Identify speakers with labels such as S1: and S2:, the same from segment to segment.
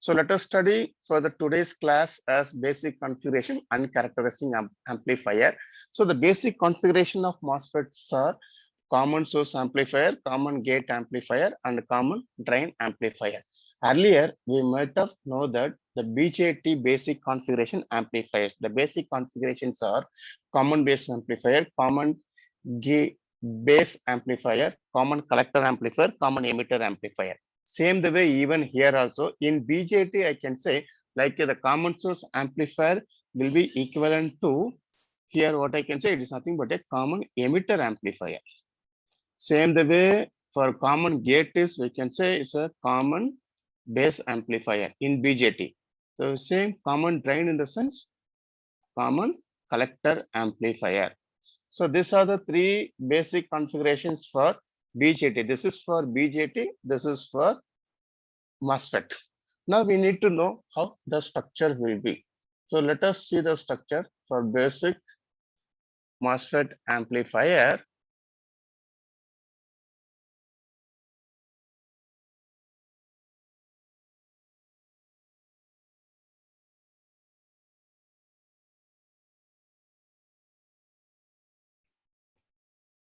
S1: So let us study for the today's class as basic configuration and characteristic amplifier. So the basic configuration of MOSFETs are common source amplifier, common gate amplifier, and common drain amplifier. Earlier, we might have know that the BJT basic configuration amplifiers. The basic configurations are common base amplifier, common gate base amplifier, common collector amplifier, common emitter amplifier. Same the way even here also in BJT, I can say like the common source amplifier will be equivalent to here what I can say it is nothing but a common emitter amplifier. Same the way for common gate is we can say is a common base amplifier in BJT. So same common drain in the sense common collector amplifier. So these are the three basic configurations for BJT. This is for BJT. This is for MOSFET. Now we need to know how the structure will be. So let us see the structure for basic MOSFET amplifier.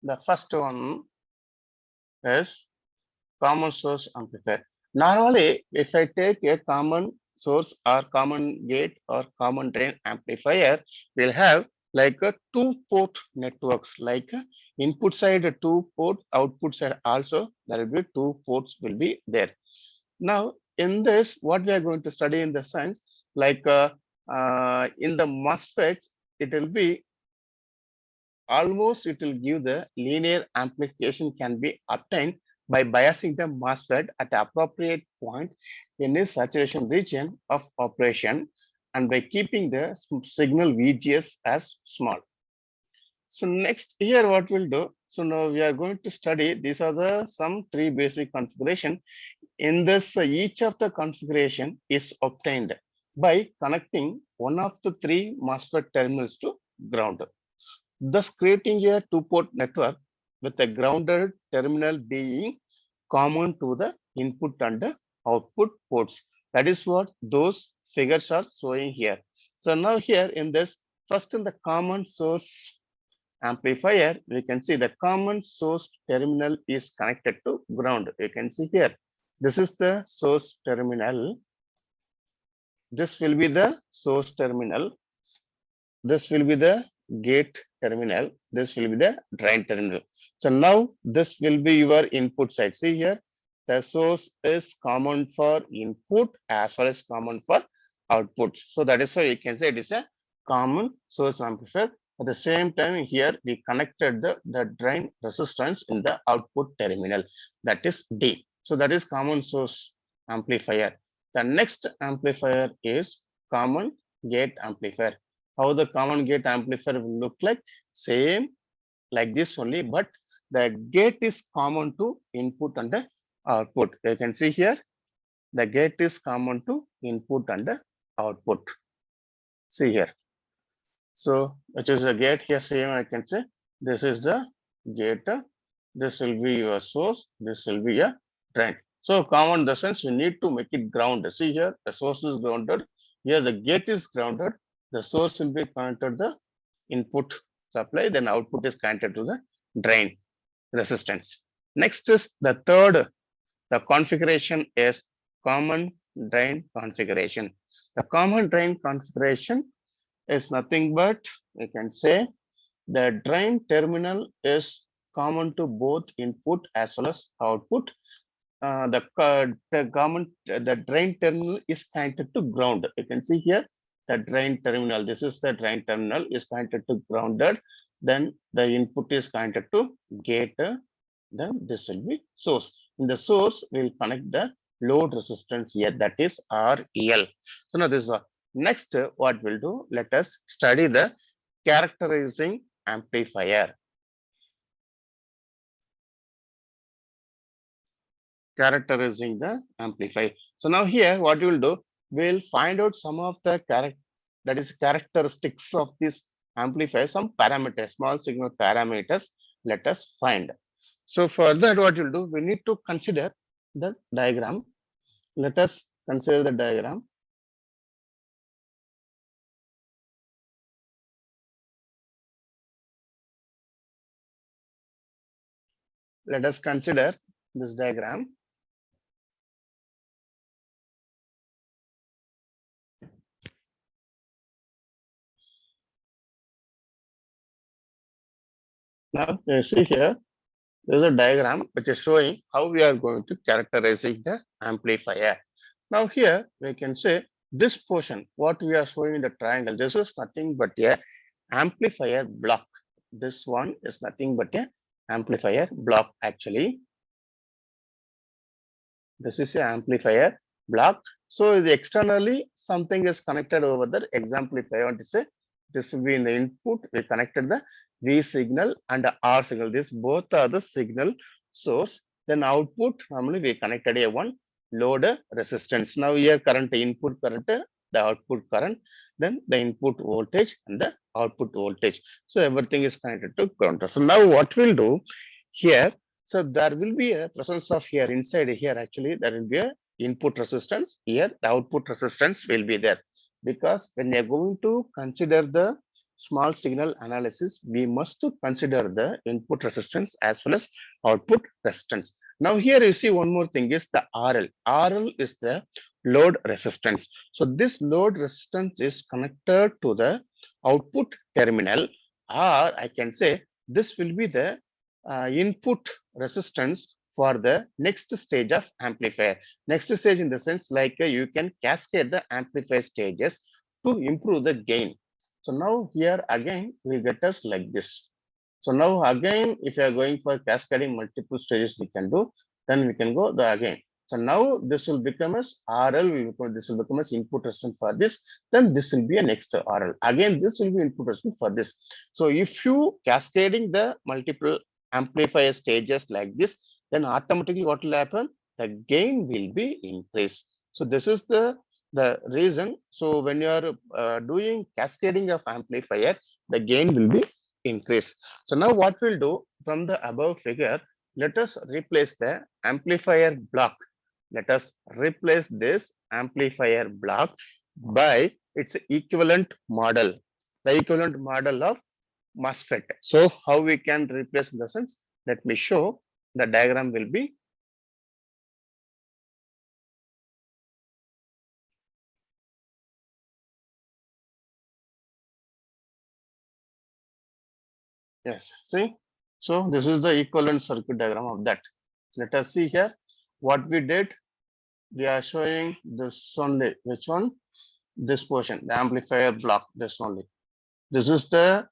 S1: The first one is common source amplifier. Normally, if I take a common source or common gate or common drain amplifier, we'll have like a two-port networks, like input side a two-port, output side also there will be two ports will be there. Now, in this, what we are going to study in the sense, like in the MOSFETs, it will be almost it will give the linear amplification can be obtained by biasing the MOSFET at the appropriate point in its saturation region of operation and by keeping the signal VGS as small. So next here what we'll do, so now we are going to study, these are the some three basic configuration. In this each of the configuration is obtained by connecting one of the three MOSFET terminals to ground, thus creating a two-port network with a grounded terminal being common to the input and the output ports. That is what those figures are showing here. So now here in this, first in the common source amplifier, we can see the common source terminal is connected to ground. You can see here, this is the source terminal. This will be the source terminal. This will be the gate terminal. This will be the drain terminal. So now this will be your input side. See here, the source is common for input as well as common for output. So that is why you can say it is a common source amplifier. At the same time here, we connected the drain resistance in the output terminal. That is D. So that is common source amplifier. The next amplifier is common gate amplifier. How the common gate amplifier will look like? Same like this only, but the gate is common to input and the output. You can see here, the gate is common to input and the output. See here. So which is the gate here, same I can say, this is the gate, this will be your source, this will be a drain. So common the sense we need to make it grounded. See here, the source is grounded, here the gate is grounded, the source will be connected to the input supply, then output is connected to the drain resistance. Next is the third, the configuration is common drain configuration. The common drain configuration is nothing but you can say the drain terminal is common to both input as well as output. The drain terminal is connected to ground. You can see here the drain terminal. This is the drain terminal is connected to grounded. Then the input is connected to gate. Then this will be source. In the source, we will connect the load resistance here. That is REL. So now this is next. What we'll do? Let us study the characterizing amplifier. Characterizing the amplifier. So now here, what we will do? We'll find out some of the characteristics of this amplifier, some parameters, small signal parameters. Let us find. So for that, what you'll do? We need to consider the diagram. Let us consider the diagram. Let us consider this diagram. Now, you see here, there is a diagram which is showing how we are going to characterize the amplifier. Now, here we can say this portion, what we are showing in the triangle, this is nothing but a amplifier block. This one is nothing but a amplifier block actually. This is an amplifier block. So the externally something is connected over the exemplifier. This will be in the input. We connected the V signal and the R signal. This both are the signal source. Then output normally we connected a one load resistance. Now here current input current, the output current, then the input voltage and the output voltage. So everything is connected to counter. So now what we'll do here, so there will be a presence of here inside here actually there will be a input resistance. Here the output resistance will be there, because when we are going to consider the small signal analysis, we must to consider the input resistance as well as output resistance. Now here you see one more thing is the RL. RL is the load resistance. So this load resistance is connected to the output terminal, or I can say this will be the input resistance for the next stage of amplifier. Next stage in the sense like you can cascade the amplifier stages to improve the gain. So now here again we get us like this. So now again if you are going for cascading multiple stages we can do, then we can go the again. So now this will become as RL, this will become as input resistance for this, then this will be a next RL. Again this will be input resistance for this. So if you cascading the multiple amplifier stages like this, then automatically what will happen? The gain will be increased. So this is the reason. So when you are doing cascading of amplifier, the gain will be increased. So now what we'll do from the above figure, let us replace the amplifier block. Let us replace this amplifier block by its equivalent model, the equivalent model of MOSFET. So how we can replace in the sense, let me show the diagram will be. Yes, see, so this is the equivalent circuit diagram of that. Let us see here what we did. We are showing this only, which one? This portion, the amplifier block, this only. This is the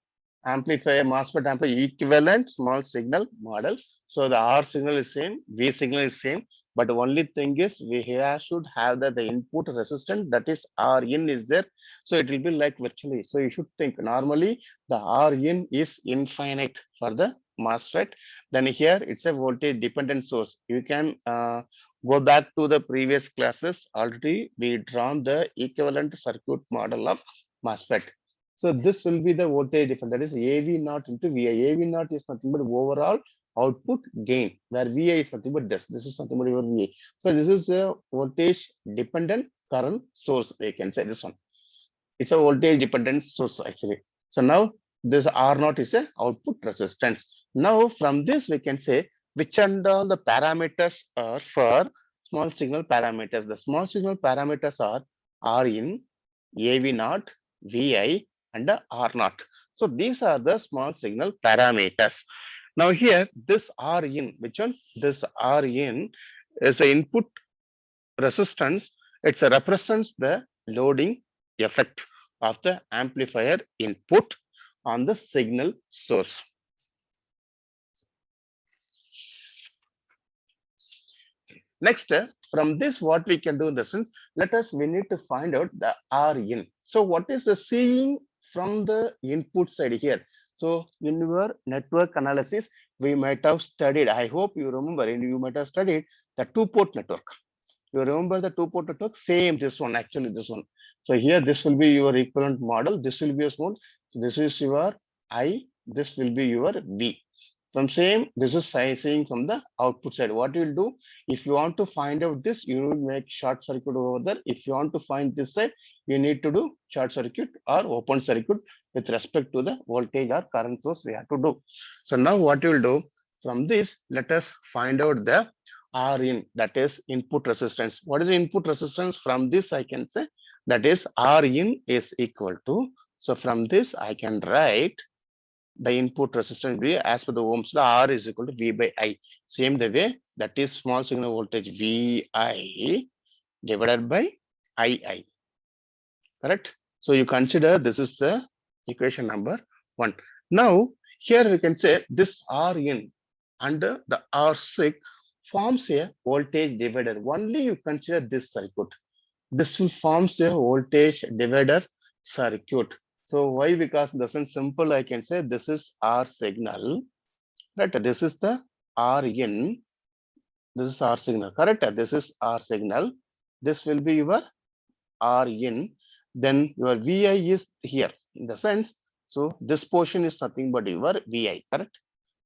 S1: amplifier MOSFET amplifier equivalent small signal model. So the R signal is same, V signal is same, but the only thing is we here should have the input resistance, that is R in is there. So it will be like virtually. So you should think normally the R in is infinite for the MOSFET. Then here it's a voltage dependent source. You can go back to the previous classes. Already we drawn the equivalent circuit model of MOSFET. So this will be the voltage difference, that is AV naught into VI. AV naught is nothing but overall output gain, where VI is nothing but this. This is nothing but your VI. So this is a voltage dependent current source. We can say this one. It's a voltage dependent source actually. So now this R naught is a output resistance. Now from this we can say which and all the parameters are for small signal parameters. The small signal parameters are R in, AV naught, VI, and R naught. So these are the small signal parameters. Now here this R in, which one? This R in is the input resistance. It represents the loading effect of the amplifier input on the signal source. Next, from this, what we can do in the sense, we need to find out the R in. So what is the seeing from the input side here? So in your network analysis, we might have studied, I hope you remember, and you might have studied the two-port network. You remember the two-port network? Same, this one, actually this one. So here, this will be your equivalent model. This will be your small. So this is your I, this will be your V. From same, this is saying from the output side. What you will do, if you want to find out this, you will make short circuit over there. If you want to find this side, you need to do short circuit or open circuit with respect to the voltage or current source we have to do. So now what you will do, from this, let us find out the Rin, that is input resistance. What is the input resistance? From this I can say that is Rin is equal to, so from this I can write the input resistance V as per the Ohm's law, R is equal to V by I. Same the way, that is small signal voltage VI divided by II. Correct? So you consider this is the equation number 1. Now here we can say this Rin under the R6 forms a voltage divider. Only you consider this circuit. This forms a voltage divider circuit. So why? Because this is simple. I can say this is R signal, right? This is the Rin. This is R signal, correct? This is R signal. This will be your Rin. Then your Vi is here in the sense. So this portion is nothing but your Vi, correct?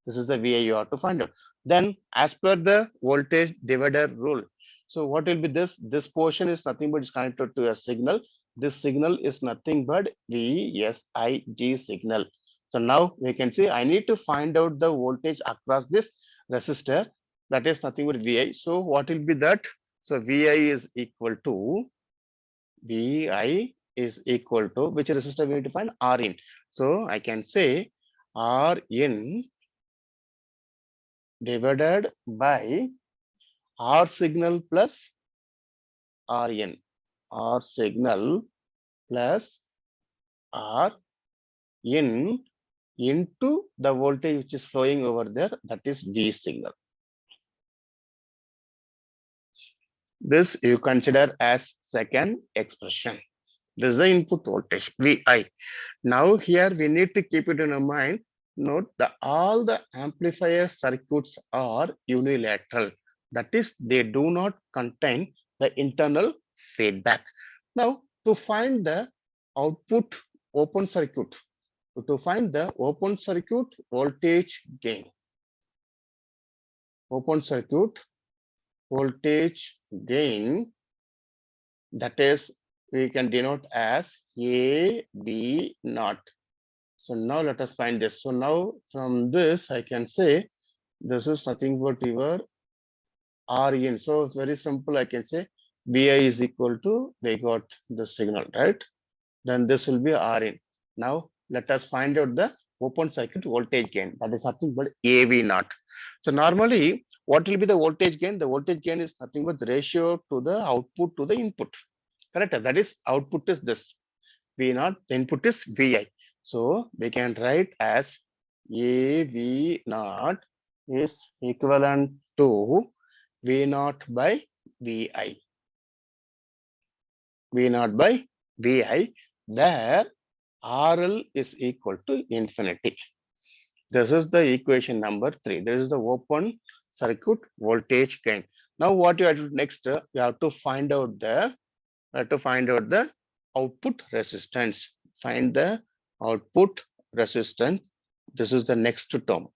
S1: This is the Vi you have to find out. Then as per the voltage divider rule. So what will be this? This portion is nothing but is connected to a signal. This signal is nothing but VSIG signal. So now we can see I need to find out the voltage across this resistor. That is nothing but Vi. So what will be that? So Vi is equal to which resistor we need to find? Rin. So I can say Rin divided by R signal plus Rin. R signal plus Rin into the voltage which is flowing over there, that is V signal. This you consider as second expression. This is the input voltage Vi. Now here we need to keep it in our mind. Note that all the amplifier circuits are unilateral. That is, they do not contain the internal feedback. Now to find the output open circuit, voltage gain. Open circuit voltage gain, that is we can denote as AB naught. So now let us find this. So now from this I can say this is nothing but your Rin. So it's very simple. I can say Vi is equal to, we got the signal, right? Then this will be Rin. Now let us find out the open circuit voltage gain. That is nothing but AV naught. So normally what will be the voltage gain? The voltage gain is nothing but the ratio to the output to the input. Correct? That is output is this V naught, the input is Vi. So we can write as AV naught is equivalent to V naught by Vi. V naught by Vi, where RL is equal to infinity. This is the equation number 3. This is the open circuit voltage gain. Now what you have to do next, you have to find out the output resistance. Find the output resistance. This is the next term.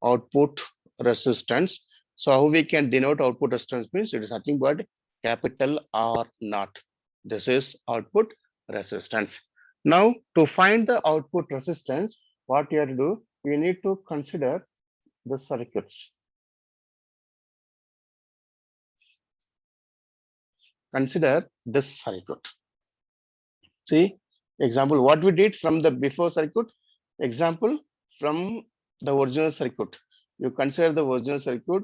S1: Output resistance. So how we can denote output resistance means it is nothing but capital R naught. This is output resistance. Now to find the output resistance, what you have to do, we need to consider the circuits. Consider this circuit. See, example, what we did from the before circuit, example from the original circuit. You consider the original circuit.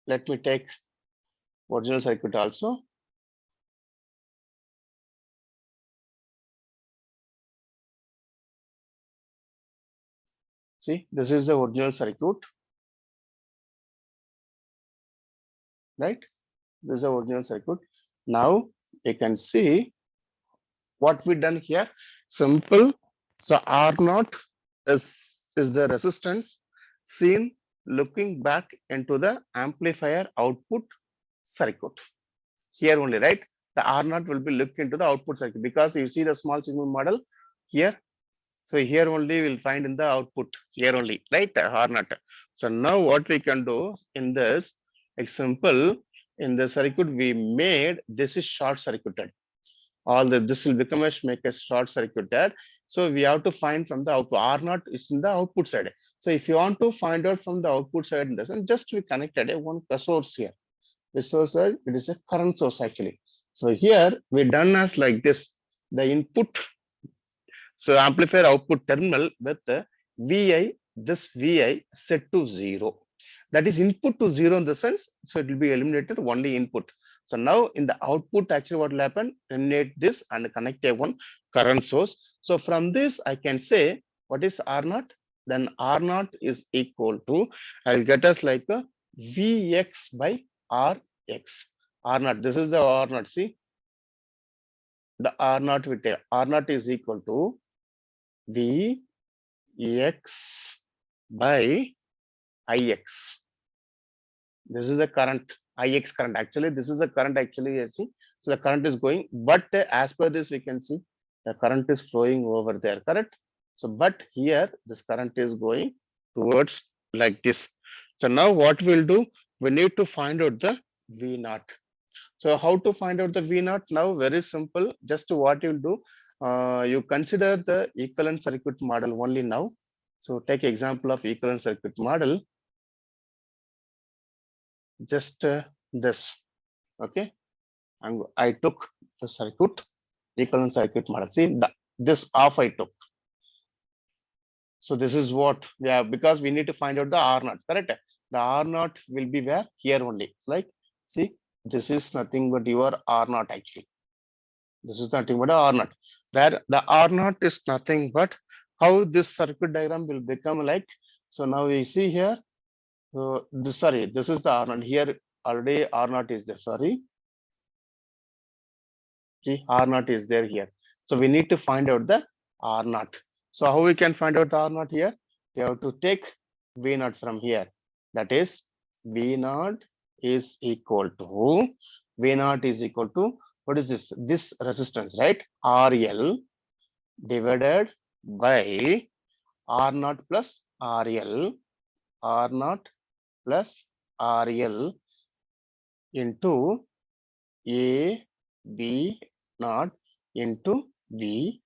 S1: Let me take original circuit also. See, this is the original circuit, right? This is the original circuit. Now you can see what we done here. Simple. So R naught is the resistance seen looking back into the amplifier output circuit. Here only, right? The R naught will be looked into the output circuit because you see the small signal model here. So here only we'll find in the output here only, right? Or not. So now what we can do in this example, in the circuit we made, this is short circuited. All the this will become a make a short circuited. So we have to find from the output. R naught is in the output side. So if you want to find out from the output side, in this, and just we connected a one source here. This source, it is a current source actually. So here we done as like this. The input, so amplifier output terminal with VI, this VI set to 0. That is input to 0 in the sense, so it will be eliminated only input. So now in the output, actually what will happen, eliminate this and connect a one current source. So from this, I can say, what is R naught? Then R naught is equal to, I'll get us like a Vx by Rx. R naught, this is the R naught, see, the R naught we take, R naught is equal to Vx by Ix. This is the current, Ix current. Actually, this is the current actually, you see. So the current is going, but as per this, we can see the current is flowing over there, correct? So, but here, this current is going towards like this. So now what we'll do, we need to find out the V naught. So how to find out the V naught? Now, very simple. Just what you'll do, you consider the equivalent circuit model only now. So take example of equivalent circuit model. Just this, okay. And I took the circuit, equivalent circuit model. See, this off I took. So this is what we have, because we need to find out the R naught, correct? The R naught will be where? Here only. It's like, see, this is nothing but your R naught actually. This is nothing but a R naught. Where the R naught is nothing but how this circuit diagram will become like. So now we see here. So this, sorry, this is the R naught. Here already R naught is there. Sorry. See, R naught is there here. So we need to find out the R naught. So how we can find out the R naught here? We have to take V naught from here. That is V naught is equal to V naught is equal to, what is this? This resistance, right? RL divided by R naught plus RL, R naught plus RL into A B naught into Vi.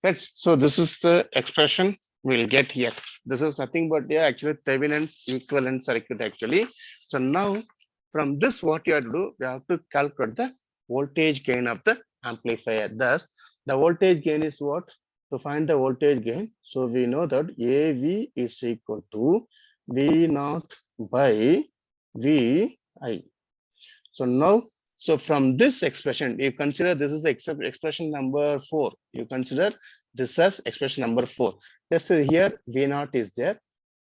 S1: That's so this is the expression we'll get here. This is nothing but actually Thevenin's equivalent circuit actually. So now from this, what you have to do, we have to calculate the voltage gain of the amplifier. Thus, the voltage gain is what? To find the voltage gain, so we know that AV is equal to V naught by Vi. So now, so from this expression, you consider this is the expression number 4. You consider this as expression number 4. Just here V naught is there.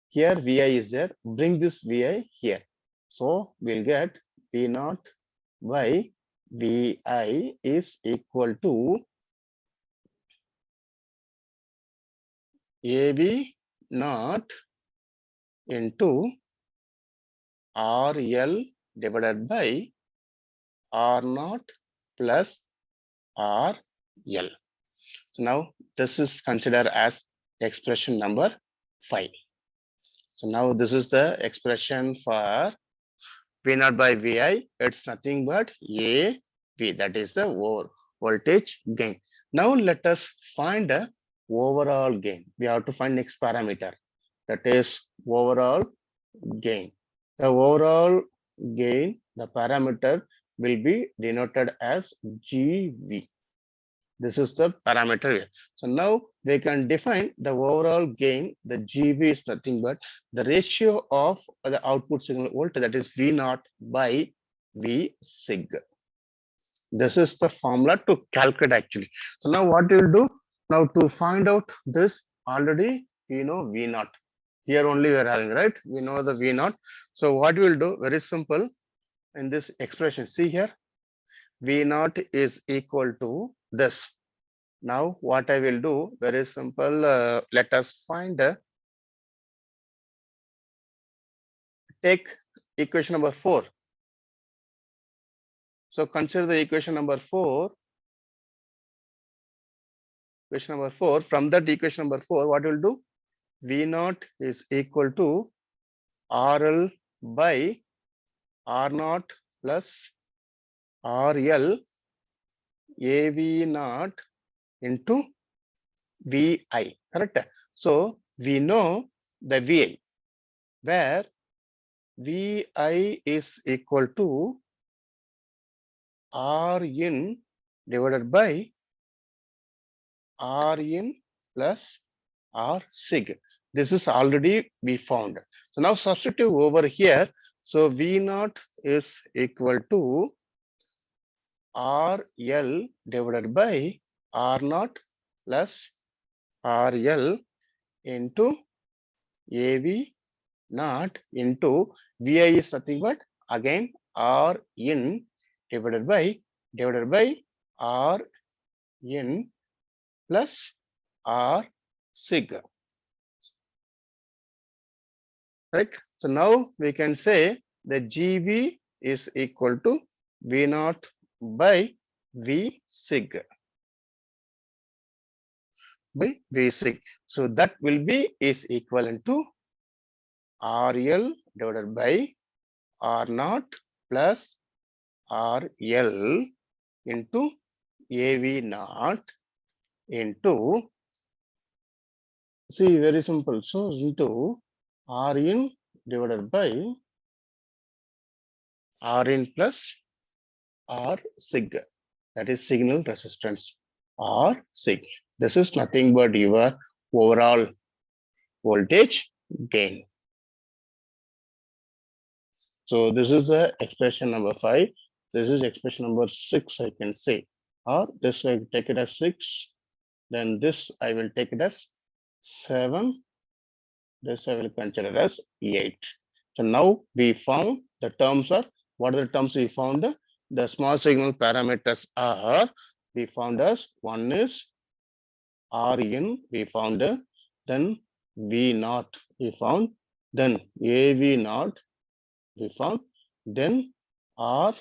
S1: Here Vi is there. Bring this Vi here. So we'll get V naught by Vi is equal to AV naught into RL divided by R naught plus RL. So now this is considered as expression number 5. So now this is the expression for V naught by Vi. It's nothing but AV. That is the voltage gain. Now let us find the overall gain. We have to find next parameter. That is overall gain. The overall gain, the parameter will be denoted as GV. This is the parameter here. So now we can define the overall gain. The GV is nothing but the ratio of the output signal voltage, that is V naught by V sig. This is the formula to calculate actually. So now what we will do? Now to find out this, already we know V naught. Here only we are having, right? We know the V naught. So what we will do, very simple, in this expression, see here, V naught is equal to this. Now what I will do, very simple, let us find, take equation number 4. So consider the equation number 4. equation number 4. From that equation number 4, what will do? V naught is equal to RL by R naught plus RL AV naught into VI, correct? So we know the VI, where VI is equal to R in divided by R in plus R sig. This is already we found. So now substitute over here. So V naught is equal to RL divided by R naught plus RL into AV naught into VI is nothing but again R in divided by R in plus R sig. Right. So now we can say the GV is equal to V naught by V sig. By V sig. So that will be is equivalent to RL divided by R naught plus RL into AV naught into, see, very simple. So into Rin divided by Rin plus R sig, that is signal resistance R sig. This is nothing but your overall voltage gain. So this is the expression number 5. This is expression number 6, I can say. Or this I will take it as 6. Then this I will take it as 7. This I will consider as 8. So now we found the terms are, what are the terms we found? The small signal parameters are, we found as, one is Rin, we found, then V naught we found, then AV naught we found, then R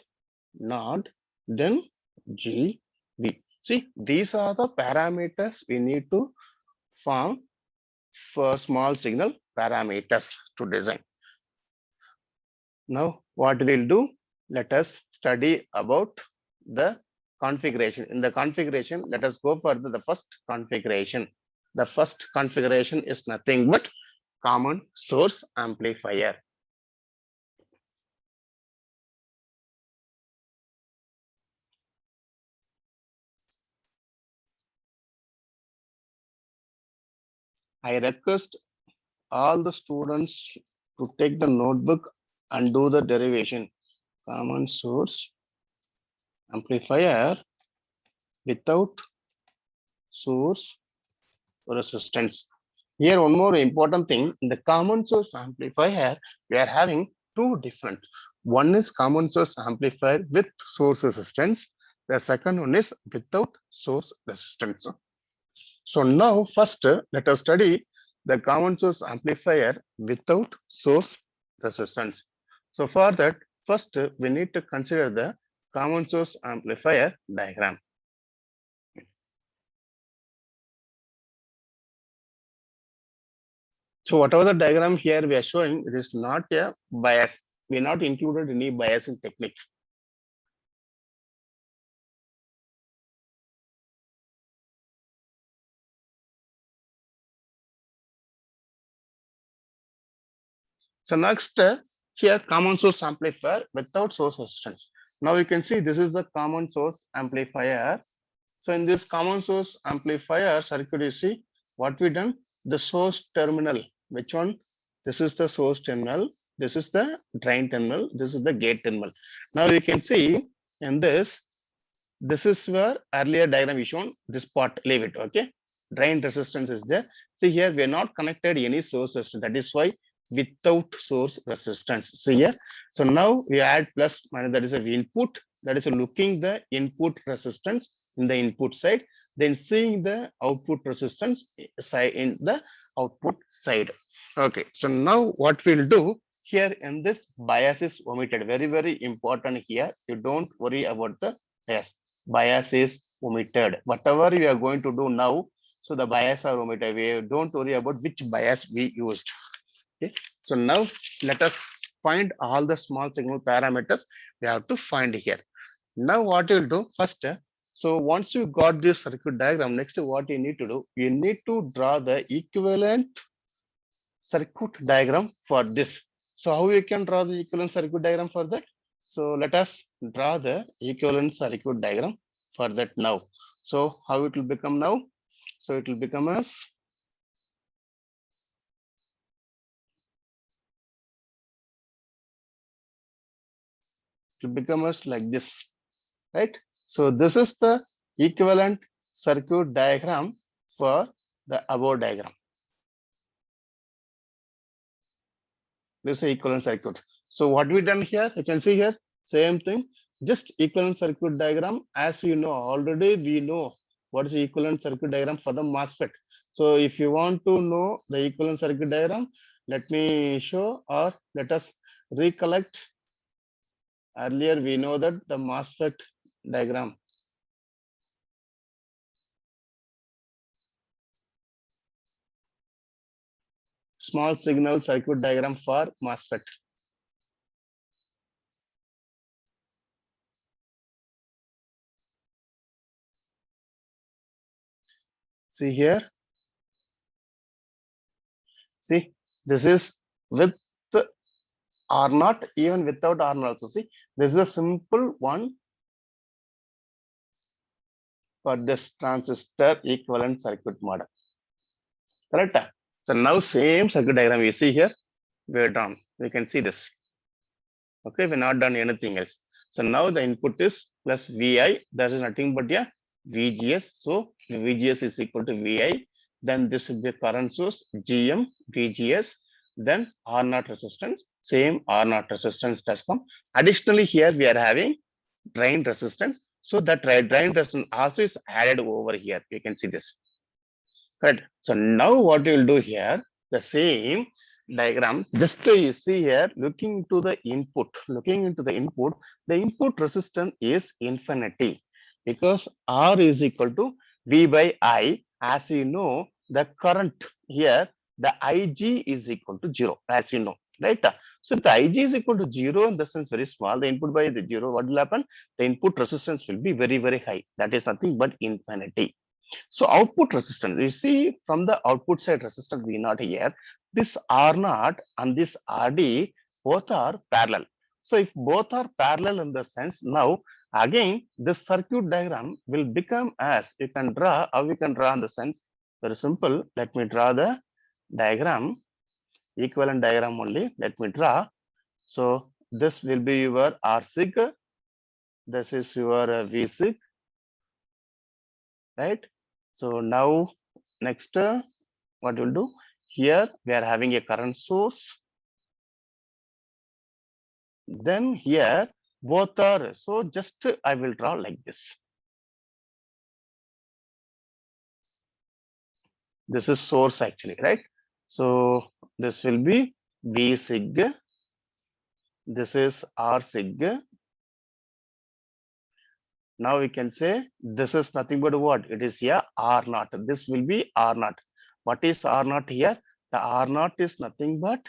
S1: naught, then GV. See, these are the parameters we need to form for small signal parameters to design. Now, what we'll do, let us study about the configuration. In the configuration, let us go for the first configuration. The first configuration is nothing but common source amplifier. I request all the students to take the notebook and do the derivation. Common source amplifier without source resistance. Here, one more important thing, in the common source amplifier, we are having two different. One is common source amplifier with source resistance. The second one is without source resistance. So now first, let us study the common source amplifier without source resistance. So for that, first we need to consider the common source amplifier diagram. So whatever the diagram here we are showing, it is not a bias. We are not included any biasing technique. So next, here common source amplifier without source resistance. Now you can see this is the common source amplifier. So in this common source amplifier circuit, you see what we done? The source terminal. Which one? This is the source terminal. This is the drain terminal. This is the gate terminal. Now you can see in this, this is where earlier diagram is shown. This part, leave it. Okay. Drain resistance is there. See here, we are not connected any source resistance. That is why without source resistance. See here. So now we add plus minus, that is a input. That is looking the input resistance in the input side, then seeing the output resistance side in the output side. Okay, so now what we'll do here, in this bias is omitted. Very, very important here. You don't worry about the bias. Bias is omitted. Whatever you are going to do now, So the bias or omitter, we don't worry about which bias we used. Okay. So now let us find all the small signal parameters we have to find here. Now what you'll do first, so once you got this circuit diagram, next what you need to do, you need to draw the equivalent circuit diagram for this. So how you can draw the equivalent circuit diagram for that? So let us draw the equivalent circuit diagram for that now. So how it will become now? So it will become as like this, right? So this is the equivalent circuit diagram for the above diagram. This is equivalent circuit. So what we done here, you can see here, same thing, just equivalent circuit diagram. As you know, already we know what is the equivalent circuit diagram for the MOSFET. So if you want to know the equivalent circuit diagram, let me show, or let us recollect. Earlier we know that the MOSFET diagram. Small signal circuit diagram for MOSFET. See here. See, this is with or not, even without or not also. See, this is a simple one for this transistor equivalent circuit model. Correct? So now same circuit diagram you see here, we're done. We can see this. Okay, we're not done anything else. So now the input is plus VI, that is nothing but yeah, VGS. So VGS is equal to VI. Then this is the current source, GM, VGS, then R naught resistance, same R naught resistance does come. Additionally, here we are having drain resistance. So that drain resistance also is added over here. You can see this. Correct. So now what you will do here, the same diagram, just you see here, looking into the input resistance is infinity because R is equal to V by I. As you know, the current here, the IG is equal to 0, as you know, right? So if the IG is equal to 0, in the sense very small, the input by the 0, what will happen? The input resistance will be very, very high. That is nothing but infinity. So output resistance, you see from the output side resistance V naught here, this R naught and this RD both are parallel. So if both are parallel in the sense, now again this circuit diagram will become as you can draw, how you can draw in the sense, very simple. Let me draw the diagram, equivalent diagram only. Let me draw. So this will be your R sig, this is your V sig, right? So now next what we'll do here, we are having a current source, then here both are, so just I will draw like this. This is source actually, right? So this will be V sig, this is R sig. Now we can say this is nothing but what? It is here R naught. This will be R naught. What is R naught here? The R naught is nothing but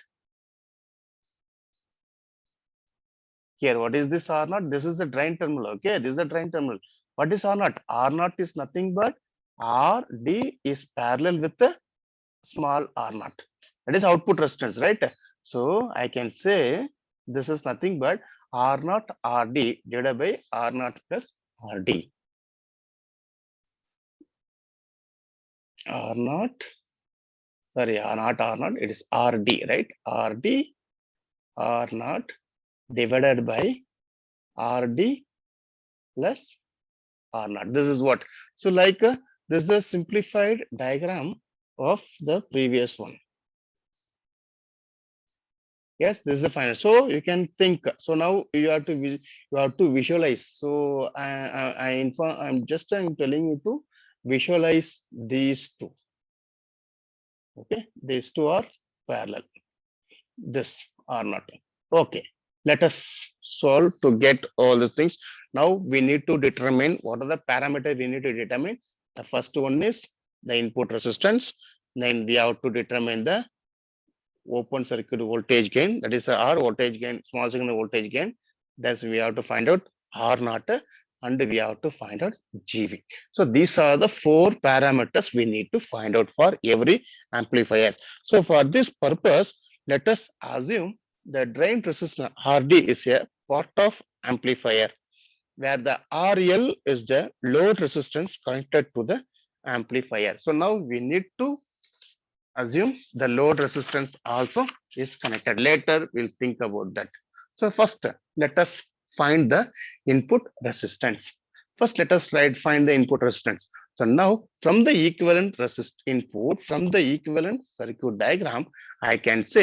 S1: here. What is this R naught? This is the drain terminal. Okay, this is the drain terminal. What is R naught? R naught is nothing but RD is parallel with the small R naught. That is output resistance, right? So I can say this is nothing but R naught RD divided by R naught plus RD. R naught, sorry, not R naught, it is RD, right? RD, R naught divided by RD plus R naught. This is what? So like this is a simplified diagram of the previous one. Yes, this is the final. So you can think. So now you have to visualize. So I'm telling you to visualize these two. Okay, these two are parallel. This are not. Okay, let us solve to get all the things. Now we need to determine what are the parameters we need to determine. The first one is the input resistance. Then we have to determine the open circuit voltage gain, that is R voltage gain, small signal voltage gain. Thus we have to find out R naught and we have to find out GV. So these are the four parameters we need to find out for every amplifier. So for this purpose, let us assume the drain resistance RD is a part of amplifier, where the RL is the load resistance connected to the amplifier. So now we need to assume the load resistance also is connected. Later, we'll think about that. So first, let us find the input resistance. First, let us find the input resistance. So now, from the equivalent input, from the equivalent circuit diagram, I can say